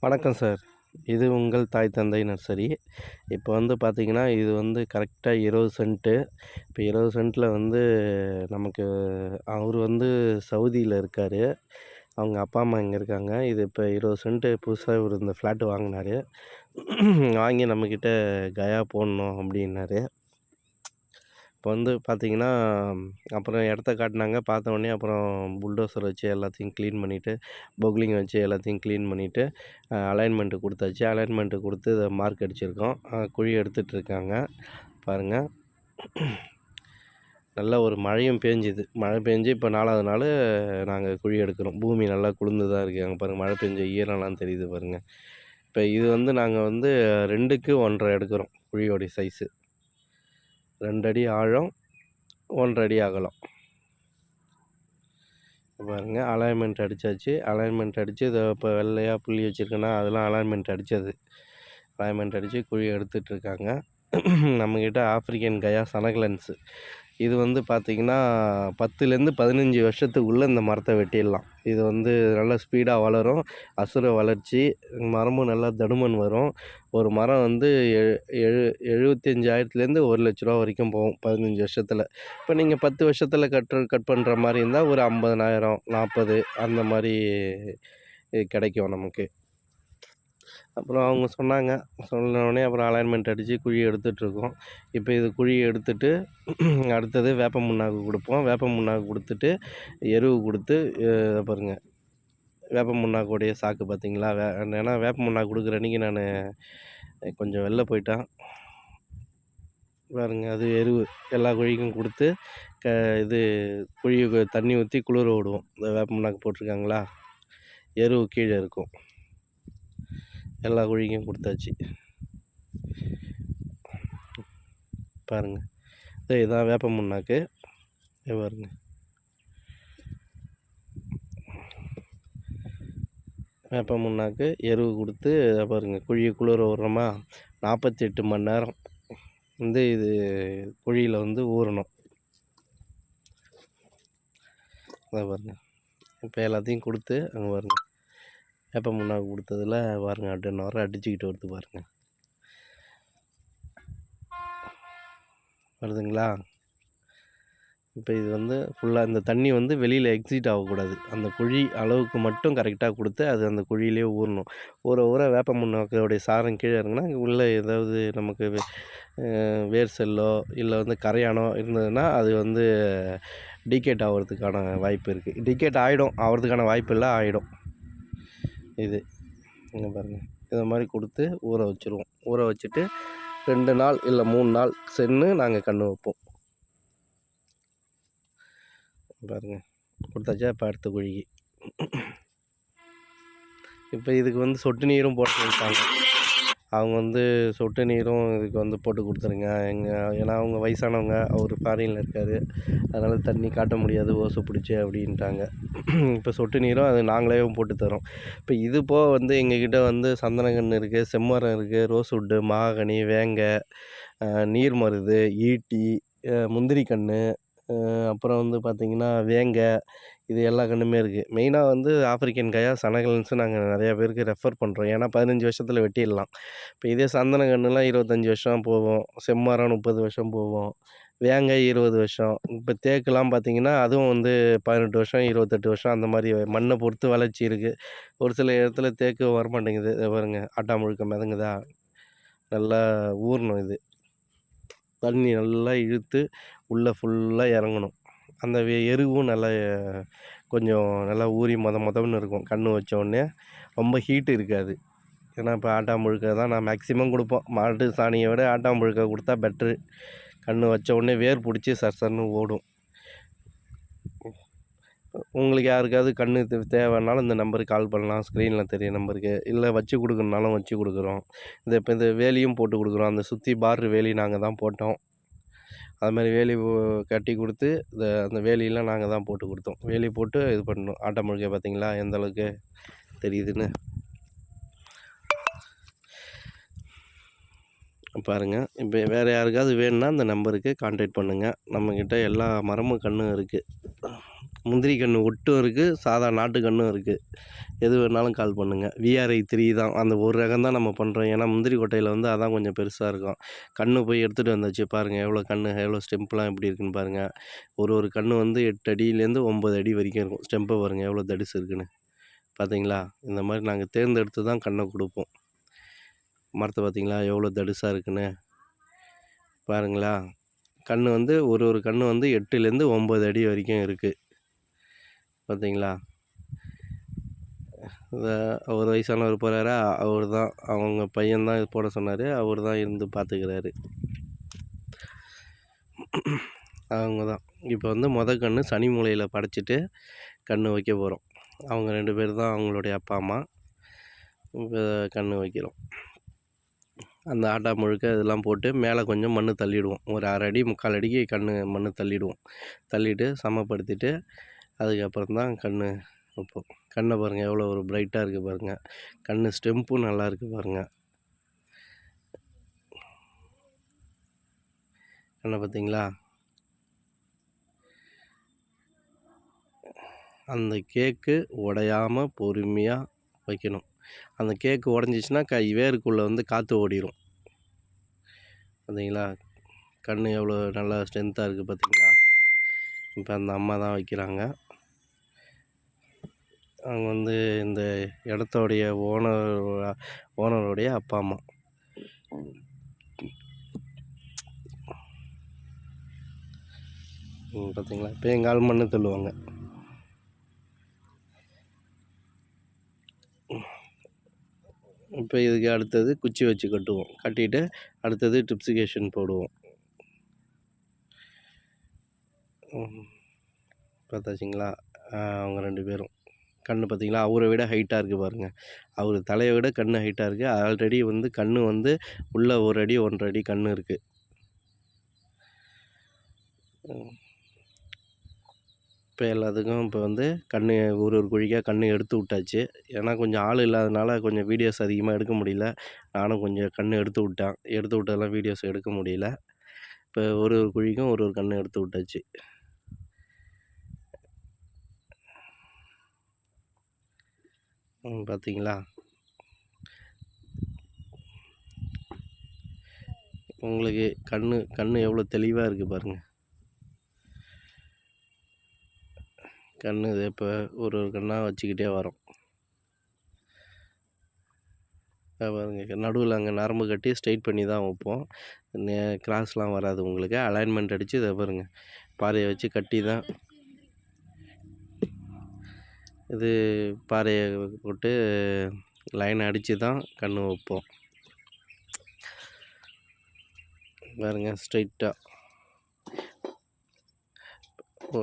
வணக்கம் சார். இது உங்கள் தாய் தந்தை நர்சரி. இப்போ வந்து பார்த்தீங்கன்னா, இது வந்து கரெக்ட்டா 20 சென்ட்டு. இப்போ 20 சென்ட்ல வந்து நமக்கு அவரு வந்து சவுதியில இருக்காரு. அவங்க அப்பா, அம்மா இங்க இருக்காங்க. இது இப்போ 20 சென்ட்டு புதுசா இவரு இந்த ஃப்ளாட் வாங்குனாரு. வாங்கி நம்மக்கிட்ட கயா போடணும் அப்டின்னாரு. இப்போ வந்து பார்த்தீங்கன்னா, அப்புறம் இடத்த காட்டுனாங்க. பார்த்த உடனே அப்புறம் புல்டோசர் வச்சு எல்லாத்தையும் க்ளீன் பண்ணிவிட்டு, பொக்லிங் வச்சு எல்லாத்தையும் க்ளீன் பண்ணிவிட்டு, அலைன்மெண்ட்டு குடுத்தாச்சு. அலைன்மெண்ட்டு குடுத்து இத மார்க் அடிச்சிருக்கோம். குழி எடுத்துட்ருக்காங்க. பாருங்க. நல்ல ஒரு மழையும் பேஞ்சுது. மழை பேஞ்சு இப்போ 4வது நாளு நாங்க குழி எடுக்கிறோம். பூமி நல்லா குளுந்து தான் இருக்கு. அங்க பாருங்க மழை பெஞ்ச ஈரம்லாம் தெரியுது பாருங்க. இப்போ இது வந்து நாங்க வந்து 2க்கு 1 1/2 எடுக்கிறோம். குழியோடைய சைஸு. 2 அடி ஆழம், 1 1/2 அடி அகலம். பாருங்க அலைன்மெண்ட் அடிச்சாச்சு. அலைன்மெண்ட் அடிச்சு இத இப்போ வெள்ளையா புள்ளி வச்சிருக்கேன்னா, அதெல்லாம் அலைன்மெண்ட் அடிச்சது. அலைன்மெண்ட் அடிச்சு குழி எடுத்துட்ருக்காங்க. நம்மக்கிட்ட ஆஃப்ரிக்கன் கயா சனகலன்ஸு. இது வந்து பார்த்திங்கன்னா, 10லேருந்து 15 வருஷத்துக்குள்ளே இந்த மரத்த வெட்டிடலாம். இது வந்து நல்லா ஸ்பீடா வளரும். அசுர வளர்ச்சி. மரமும் நல்லா தடிமன் வரும். ஒரு மரம் வந்து 75,000லேருந்து ரூ. 1,00,000 வரைக்கும் போகும் 15 வருஷத்துல. இப்போ நீங்க 10 வருஷத்துல கட் பண்ற மாரி இருந்தா ஒரு 50,000, 40 அந்த மாரி கிடைக்கும் நமக்கு. அப்புறம் அவங்க சொன்னாங்க. சொன்னோனே அப்புறம் அலைன்மெண்ட் அடிச்சு குழி எடுத்துட்ருக்கோம். இப்போ இது குழி எடுத்துட்டு அடுத்தது வேப்ப புண்ணாக்கு குடுப்போம். வேப்ப புண்ணாக்கு குடுத்துட்டு, எருவு குடுத்து பாருங்க. வேப்ப புண்ணாக்குடைய சாக்கு பார்த்தீங்களா? ஏன்னா வேப்ப புண்ணாக்கு குடுக்குற அன்னைக்கு நானு கொஞ்சம் வெளில போயிட்டேன். பாருங்க அது எருவு. எல்லா குழிக்கும் குடுத்து, இது குழிக்கு தண்ணி ஊத்தி குளிர விடுவோம். இந்த வேப்ப புண்ணாக்கு போட்டிருக்காங்களா? எருவு கீழ இருக்கும். எல்லா குழிக்கும் குடுத்தாச்சு. பாருங்க. இதான் வேப்ப புண்ணாக்கு. இங்க பாருங்க. வேப்ப புண்ணாக்கு, எருவு குடுத்து பாருங்க குழிய குளிர விட்றோமா, 48 மணி நேரம் வந்து இது குழியில வந்து ஊறணும். அத பாருங்க. இப்போ எல்லாத்தையும் குடுத்து அங்க பாருங்க. வேப்ப புண்ணாக்கு குடுத்ததுல பாருங்க நொரை அடிச்சுக்கிட்டு வருது பாருங்க. வருதுங்களா? இப்போ இது வந்து ஃபுல்லா இந்த தண்ணி வந்து வெளியில எக்ஸிட் ஆகக்கூடாது. அந்த குழி அளவுக்கு மட்டும் கரெக்ட்டா குடுத்து, அது அந்த குழியிலேயே ஊறணும். ஊற ஊற வேப்ப புண்ணாக்கோடைய சாரம் கீழ இறங்குனா, உள்ள ஏதாவது நமக்கு வேர் செல்லோ, இல்ல வந்து கரையானோ இருந்ததுன்னா, அது வந்து டீகேட் ஆவறதுக்கான வாய்ப்பு இருக்கு. டீகேட் ஆயிடும். ஆவறதுக்கான வாய்ப்பு இல்ல, ஆயிடும். இது. இங்க பாருங்க. இத மாரி குடுத்து ஊற வச்சுருவோம். ஊற வச்சுட்டு 2 நாள் இல்ல 3 நாள் சென்னு நாங்க கண்ணு வைப்போம். பாருங்க. குடுத்தாச்சா? இப்ப அடுத்த குழிக்கு. இப்போ இதுக்கு வந்து சொட்டு நீரும் போட சொல்லிட்டாங்க. அவங்க வந்து சொட்டு நீரும் இதுக்கு வந்து போட்டு குடுத்துருங்க. ஏன்னா அவங்க வயசானவங்க. அவரு ஃபாரின்ல இருக்காரு. அதனால தண்ணி காட்ட முடியாது ஓச புடிச்சு அப்டின்ட்டாங்க. இப்போ சொட்டு நீரும் அது நாங்களே போட்டு தரோம். இப்போ இது போக வந்து எங்ககிட்ட வந்து சந்தனக்கன்னு இருக்கு, செம்மரம் இருக்கு, ரோஸ்வுட்டு, மகாகனி, வேங்க, நீர் மருது, ஈட்டி, முந்திரி கன்னு, அப்புறம் வந்து பார்த்திங்கன்னா வேங்க, இது எல்லா கன்றுமே இருக்குது. மெயினாக வந்து ஆஃப்ரிக்கன் கயா சனகலன்ஸு நாங்கள் நிறையா பேருக்கு ரெஃபர் பண்ணுறோம். ஏன்னா 15 வருஷத்தில் வெட்டிடலாம். இப்போ இதே சந்தன கன்றுலாம் 25 வருஷம் போகும். செம்மரம் 30 வருஷம் போகும். வேங்க 20 வருஷம். இப்போ தேக்குலாம் பார்த்தீங்கன்னா, அதுவும் வந்து 18 வருஷம், 28 வருஷம் அந்த மாரி மண்ணை பொறுத்து வளர்ச்சி இருக்குது. ஒரு சில இடத்துல தேக்கு வரமாட்டேங்குது. இத பாருங்க ஆட்டா முழுக்க மிதங்குதா? நல்லா ஊறணும் இது. தண்ணி நல்லா இழுத்து உள்ளே ஃபுல்லாக இறங்கணும். அந்த எருவும் நல்லா கொஞ்சம் நல்லா ஊறி மொதன்னு இருக்கும். கன்று வச்சோடனே ரொம்ப ஹீட்டு இருக்காது. ஏன்னா இப்போ ஆட்டா முழுக்க தான் நான் மேக்ஸிமம் குடுப்போம். மாட்டு சாணியை விட ஆட்டா முழுக்க குடுத்தா பெட்ரு. கன்று வச்ச உடனே வேர் பிடிச்சி சர்சர்ன்னு ஓடும். உங்களுக்கு யாருக்காவது கன்று தேவைன்னாலும் இந்த நம்பருக்கு கால் பண்ணலாம். ஸ்க்ரீனில் தெரிய நம்பருக்கு. இல்லை வச்சு குடுக்கணுன்னாலும் வச்சு குடுக்குறோம். இப்போ இந்த வேலியும் போட்டு குடுக்குறோம். அந்த சுற்றி பார்டர் வேலி நாங்கள் தான் போட்டோம். அது மாதிரி வேலி கட்டி கொடுத்து அந்த வேலியெல்லாம் நாங்கள் தான் போட்டு கொடுத்தோம். வேலி போட்டு இது பண்ணோம். ஆட்டா முழுக்க பார்த்தீங்களா எந்த அளவுக்கு தெரியுதுன்னு பாருங்கள். இப்போ வேறு யாருக்காவது வேணும்னா அந்த நம்பருக்கு கான்டாக்ட் பண்ணுங்கள். நம்மக்கிட்ட எல்லா மரமும் கன்றும் இருக்குது. முந்திரி கன்று ஒட்டும் இருக்குது, சாதா நாட்டு கன்றும் இருக்குது. எது வேணாலும் கால் பண்ணுங்கள். VRI3 தான் அந்த ஒரு ரகம் தான் நம்ம பண்ணுறோம். ஏன்னா முந்திரி கொட்டையில் வந்து அதான் கொஞ்சம் பெருசாக இருக்கும். கன்று போய் எடுத்துகிட்டு வந்தாச்சு பாருங்கள், எவ்வளோ கன்று எவ்வளோ ஸ்டெம்ப்லாம் எப்படி இருக்குன்னு பாருங்கள். ஒரு கன்று வந்து 8 அடியிலேருந்து 9 அடி வரைக்கும் இருக்கும். ஸ்டெம்பை பாருங்கள் எவ்வளோ தடிசு இருக்குன்னு. பார்த்தீங்களா? இந்த மாதிரி நாங்கள் தேர்ந்தெடுத்து தான் கன்றை கொடுப்போம். மரத்தை பார்த்தீங்களா எவ்வளோ தடிசாக இருக்குன்னு பாருங்களா. கன்று வந்து ஒரு கன்று வந்து 8லேருந்து 9 அடி வரைக்கும் இருக்குது. பார்த்தீங்களா? ஒரு வயசானவர் போகிறாரா, அவர் தான் அவங்க பையன்தான் இது போட சொன்னார். அவர் தான் இருந்து பார்த்துக்கிறாரு. அவங்க தான் இப்போ வந்து கன்று சனி மூலையில் படைச்சிட்டு கன்று வைக்க போகிறோம். அவங்க 2 பேர் தான் அவங்களுடைய அப்பா அம்மா. இப்போ கன்று வைக்கிறோம். அந்த ஆட்டா முழுக்க இதெல்லாம் போட்டு மேலே கொஞ்சம் மண் தள்ளிவிடுவோம். ஒரு 1/2 அடி 3/4 அடிக்கு மண் தள்ளிவிடுவோம். தள்ளிவிட்டு சமப்படுத்திட்டு அதுக்கப்புறம் தான் கன்று வைப்போம். கண்ணை பாருங்கள் எவ்வளோ ஒரு பிரைட்டாக இருக்குது பாருங்கள். கன்று ஸ்டெம்பும் நல்லா இருக்குது பாருங்கள். கண்ணை பார்த்தீங்களா? அந்த கேக்கு உடையாமல் பொறுமையாக வைக்கணும். அந்த கேக்கு உடஞ்சிச்சின்னா வேருக்குள்ளே வந்து காற்று ஓடிடும். பார்த்தீங்களா? கன்று எவ்வளோ நல்லா ஸ்ட்ரென்த்தாக இருக்குது பார்த்தீங்களா? இப்போ அந்த அம்மா தான் வைக்கிறாங்க. அவங்க வந்து இந்த இடத்தோடைய ஓனருடைய அப்பா அம்மா. பார்த்தீங்களா? இப்போ எங்கள் ஆள் மண்ணு தள்ளுவாங்க. இப்போ இதுக்கு அடுத்தது குச்சி வச்சு கட்டுவோம். கட்டிட்டு அடுத்தது ட்ரிப்ஸிகேஷன் போடுவோம். பார்த்தாச்சுங்களா? அவங்க 2 பேரும் கன்று பார்த்தீங்களா? அவரை விட ஹைட்டாக இருக்குது பாருங்கள். அவர் தலையை விட கன்று ஹைட்டாக இருக்குது. ஆல்ரெடி வந்து கன்று வந்து உள்ளே 1 அடி 1.5 அடி கன்று இருக்குது. இப்போ எல்லாத்துக்கும் இப்போ வந்து கன்று ஒரு குழிக்காக கன்று எடுத்து விட்டாச்சு. ஏன்னா கொஞ்சம் ஆள் இல்லாதனால கொஞ்சம் வீடியோஸ் அதிகமாக எடுக்க முடியல. நானும் கொஞ்சம் கன்று எடுத்து விட்டேன். எடுத்து விட்டதெல்லாம் வீடியோஸ் எடுக்க முடியல. இப்போ ஒரு குழிக்கும் ஒரு கன்று எடுத்து விட்டாச்சு. பார்த்தீங்களா? உங்களுக்கு கன்று எவ்வளோ தெளிவாக இருக்குது பாருங்கள். கன்று இது இப்போ ஒரு கன்னாக வச்சுக்கிட்டே வரோம். பாருங்க நடுவில் அங்கே நரம்பு கட்டி ஸ்ட்ரைட் பண்ணி தான் வைப்போம். கிராஸ்லாம் வராது உங்களுக்கு. அலைன்மெண்ட் அடித்து இதை பாருங்கள் பாறையை வச்சு கட்டி தான் இது பாறையை போட்டு லைன் அடித்து தான் கன்று வைப்போம். பாருங்க ஸ்ட்ரைட்டாக. இப்போ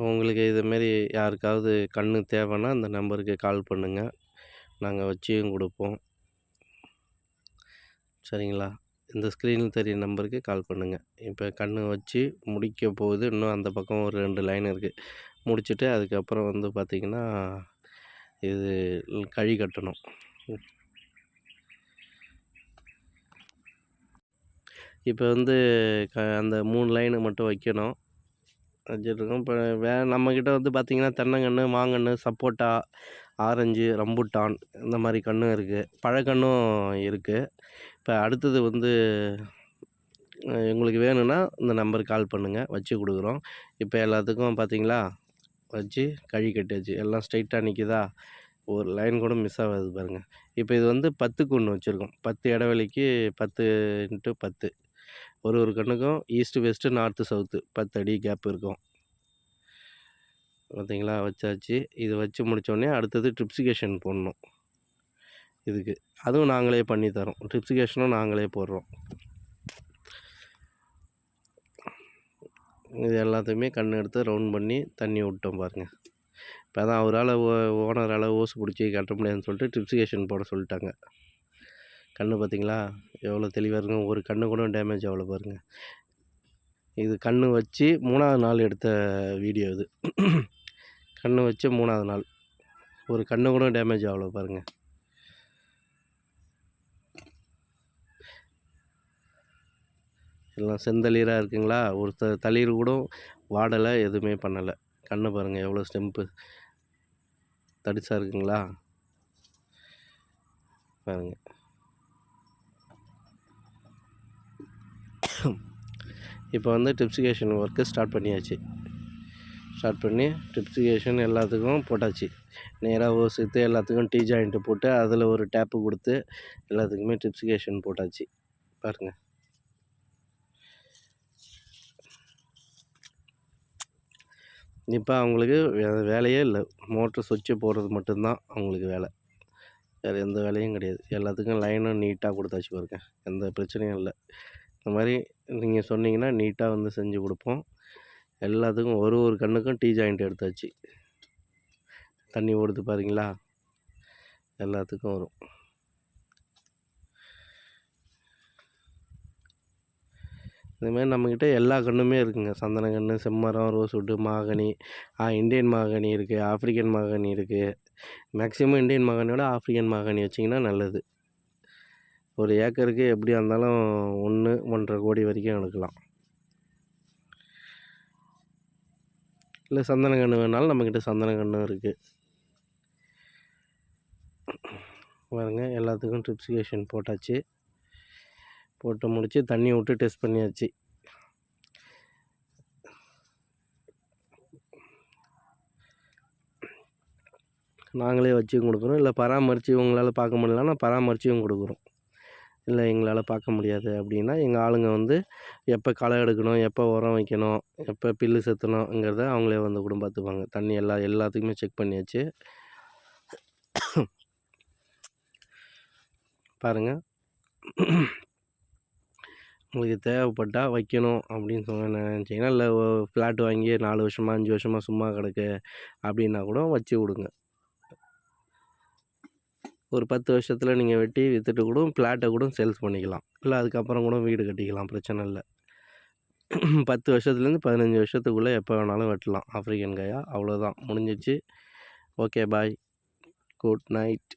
உங்களுக்கு இதுமாரி யாருக்காவது கன்று தேவைன்னா அந்த நம்பருக்கு கால் பண்ணுங்கள். நாங்கள் வச்சியும் கொடுப்போம். சரிங்களா? இந்த ஸ்க்ரீனில் தெரிய நம்பருக்கு கால் பண்ணுங்கள். இப்போ கன்று வச்சு முடிக்க போகுது. இன்னும் அந்த பக்கம் ஒரு 2 லைன் இருக்குது. முடிச்சுட்டு அதுக்கப்புறம் வந்து பார்த்திங்கன்னா இது கழி கட்டணும். இப்போ வந்து அந்த 3 லைனு மட்டும் வைக்கணும். வச்சுட்ருக்கோம். இப்போ நம்மக்கிட்ட வந்து பார்த்திங்கன்னா தென்னங்கன்று, மாங்கன்று, சப்போட்டா, ஆரஞ்சு, ரம்புட்டான் இந்த மாதிரி கன்றும் இருக்குது. பழக்கன்றும் இருக்குது. இப்போ அடுத்தது வந்து உங்களுக்கு வேணும்னா இந்த நம்பருக்கு கால் பண்ணுங்கள், வச்சு கொடுக்குறோம். இப்போ எல்லாத்துக்கும் பார்த்தீங்களா வச்சு கழி கட்டியாச்சு. எல்லாம் ஸ்ட்ரைட்டாக நிற்கிதா? ஒரு லைன் கூட மிஸ் ஆகாது பாருங்கள். இப்போ இது வந்து 10க்கு 1 வச்சுருக்கோம். 10 இடைவெளிக்கு 10 × 10. ஒரு கன்றுக்கும் ஈஸ்ட்டு வெஸ்ட்டு நார்த்து சவுத்து 10 அடி கேப் இருக்கும். பார்த்தீங்களா? வச்சாச்சு. இது வச்சு முடித்தோடனே அடுத்தது ட்ரிப்ஸிகேஷன் போடணும் இதுக்கு. அதுவும் நாங்களே பண்ணி தரோம். ட்ரிப்ஸிகேஷனும் நாங்களே போடுறோம். இது எல்லாத்தையுமே கன்று எடுத்து ரவுண்ட் பண்ணி தண்ணி விட்டோம் பாருங்கள். இப்போ தான் அவரால் ஓனரால் ஓசு பிடிச்சி கட்ட முடியாதுன்னு சொல்லிட்டு ட்ரிப்ஸிகேஷன் போட சொல்லிட்டாங்க. கன்று பார்த்தீங்களா எவ்வளோ தெளிவாக இருக்கும். ஒரு கன்று கூட டேமேஜ் ஆகல பாருங்கள். இது கன்று வச்சு 3ஆவது நாள் எடுத்த வீடியோ இது. கன்று வச்சு 3ஆவது நாள். ஒரு கன்று கூட டேமேஜ் ஆகல பாருங்கள். எல்லாம் செந்தளிராக இருக்குங்களா, ஒரு தளிர் கூட வாடலை, எதுவுமே பண்ணலை. கண்ணு பாருங்கள் எவ்வளோ ஸ்டெம்பு தடிசாக இருக்குங்களா பாருங்கள். இப்போ வந்து ட்ரிப்ஸிகேஷன் ஒர்க்கு ஸ்டார்ட் பண்ணியாச்சு. ஸ்டார்ட் பண்ணி ட்ரிப்ஸிகேஷன் எல்லாத்துக்கும் போட்டாச்சு. நேராக ஓஸ் எடுத்து எல்லாத்துக்கும் டீ ஜாயிண்ட்டு போட்டு அதில் ஒரு டேப்பு கொடுத்து எல்லாத்துக்குமே ட்ரிப்ஸிகேஷன் போட்டாச்சு பாருங்கள். இப்போ அவங்களுக்கு வேலையே இல்லை, மோட்ரு சுவிட்சு போடுறது மட்டும்தான் அவங்களுக்கு வேலை, வேறு எந்த வேலையும் கிடையாது. எல்லாத்துக்கும் லைனும் நீட்டாக கொடுத்தாச்சு பாருங்க, எந்த பிரச்சனையும் இல்லை. இந்த மாதிரி நீங்கள் சொன்னீங்கன்னா நீட்டாக வந்து செஞ்சு கொடுப்போம். எல்லாத்துக்கும் ஒரு ஒரு கண்ணுக்கும் டீ ஜாயிண்ட் எடுத்தாச்சு. தண்ணி ஓடுது பாருங்களா, எல்லாத்துக்கும் வரும். இதுமாதிரி நம்மக்கிட்ட எல்லா கன்றுமே இருக்குதுங்க. சந்தன கன்று, செம்மரம், ரோஸ்வுட்டு, மாகனி, இண்டியன் மாகனி இருக்குது, ஆஃப்ரிக்கன் மாகனி இருக்குது. மேக்ஸிமம் இண்டியன் மாகனியோட ஆஃப்ரிக்கன் மாகனி வச்சிங்கன்னா நல்லது. ஒரு ஏக்கருக்கு எப்படியா இருந்தாலும் 1-1.5 கோடி வரைக்கும் எடுக்கலாம். இல்லை சந்தன கன்று வேணாலும் நம்மக்கிட்ட சந்தன கன்றும் இருக்குது பாருங்க. எல்லாத்துக்கும் ட்ரிப்ஸிகேஷன் போட்டாச்சு. போட்டு முடித்து தண்ணி விட்டு டெஸ்ட் பண்ணியாச்சு. நாங்களே வச்சும் கொடுக்குறோம், இல்லை பராமரித்து உங்களால் பார்க்க முடியலன்னா பராமரித்தும் கொடுக்குறோம். இல்லை எங்களால் பார்க்க முடியாது அப்படின்னா எங்கள் ஆளுங்க வந்து எப்போ களை எடுக்கணும், எப்போ உரம் வைக்கணும், எப்போ புல்லு செத்தணுங்கிறத அவங்களே வந்து கூட பார்த்துப்பாங்க. தண்ணி எல்லாத்துக்குமே செக் பண்ணியாச்சு பாருங்கள். உங்களுக்கு தேவைப்பட்டால் வைக்கணும் அப்படின்னு நினச்சிங்கன்னா, இல்லை ஃப்ளாட் வாங்கி 4 வருஷமாக 5 வருஷமாக சும்மா கிடக்கு அப்படின்னா கூட வச்சு விடுங்க. ஒரு 10 வருஷத்தில் நீங்கள் வெட்டி விற்றுட்டு கூட ஃப்ளாட்டை கூட சேல்ஸ் பண்ணிக்கலாம். இல்லை அதுக்கப்புறம் கூட வீடு கட்டிக்கலாம், பிரச்சனை இல்லை. 10 வருஷத்துலேருந்து 15 வருஷத்துக்குள்ளே எப்போ வேணாலும் வெட்டலாம் ஆஃப்ரிக்கன் காயா. அவ்வளோதான், முடிஞ்சிச்சு. ஓகே, பாய், குட் நைட்.